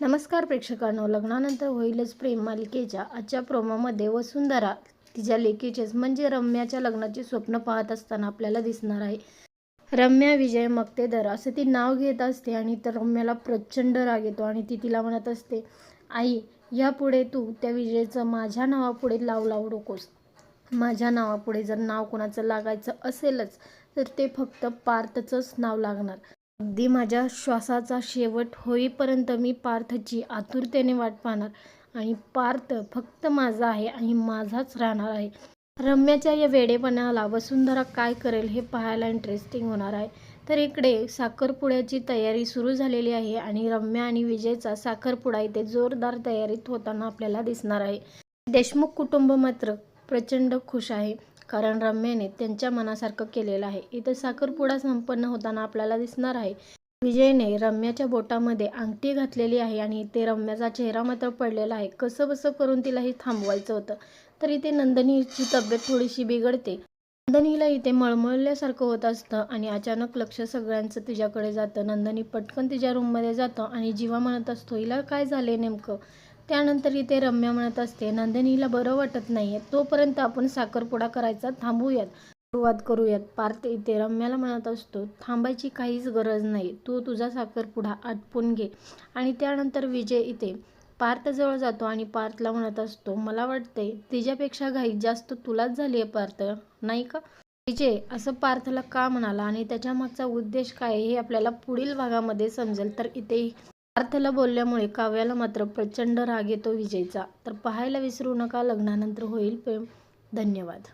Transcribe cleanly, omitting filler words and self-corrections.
नमस्कार प्रेक्षकांनो, लग्नानंतर होईलच प्रेम मालिकेच्या आजच्या प्रोमोमध्ये वसुंधरा तिच्या लेकीचेच म्हणजे रम्याच्या लग्नाचे स्वप्न पाहत असताना आपल्याला दिसणार आहे. रम्या विजय मक्तेदार असं ती नाव घेत असते आणि तर रम्याला प्रचंड राग येतो आणि ती तिला म्हणत असते, आई यापुढे तू त्या विजयचं माझ्या नावापुढे लावू नकोस. माझ्या नावापुढे जर नाव कोणाचं लागायचं असेलच तर ते फक्त पार्थचंच नाव लागणार. अगदी माझ्या श्वासाचा शेवट होईपर्यंत मी पार्थची आतुरतेने वाट पाहणार आणि पार्थ फक्त माझा आहे आणि माझाच राहणार आहे. रम्याच्या या वेडेपणाला वसुंधरा काय करेल हे पाहायला इंटरेस्टिंग होणार आहे. तर इकडे साखरपुड्याची तयारी सुरू झालेली आहे आणि रम्या आणि विजयचा साखरपुडा इथे जोरदार तयारीत होताना आपल्याला दिसणार आहे. देशमुख कुटुंब मात्र प्रचंड खुश आहे कारण रम्याने त्यांच्या मनासारखं केलेलं आहे. इथे साखरपुडा संपन्न होताना आपल्याला दिसणार आहे विजयने रम्याच्या बोटामध्ये अंगठी घातलेली आहे आणि इथे रम्याचा चेहरा मात्र पडलेला आहे. कसं बसं करून तिला हे थांबवायचं होतं. तर इथे नंदिनीची तब्येत थोडीशी बिघडते. नंदिनीला इथे मळमळल्यासारखं होत असतं आणि अचानक लक्ष सगळ्यांचं तिच्याकडे जातं. नंदिनी पटकन तिच्या रूममध्ये जातं आणि जीवा म्हणत असतो, हिला काय झाले नेमकं. त्यानंतर इथे रम्या म्हणत असते, नंदिनीला बरं वाटत नाहीये, तोपर्यंत आपण साखरपुडा करायचा थांबूयात, सुरुवात करूयात. पार्थ इथे रम्याला म्हणत असतो, थांबायची काहीच गरज नाही, तू तुझा साखरपुडा आटपून घे. आणि त्यानंतर विजय इथे पार्थजवळ जातो आणि पार्थला म्हणत असतो, मला वाटतंय तिच्यापेक्षा घाई जास्त तुलाच झाली आहे पार्थ, नाही का. विजय असं पार्थला का म्हणाला आणि त्याच्या मागचा उद्देश काय हे आपल्याला पुढील भागामध्ये समजेल. तर इथे पार्थला बोलल्यामुळे काव्याला मात्र प्रचंड राग येतो विजयचा. तर पाहायला विसरू नका लग्नानंतर होईल प्रेम. धन्यवाद.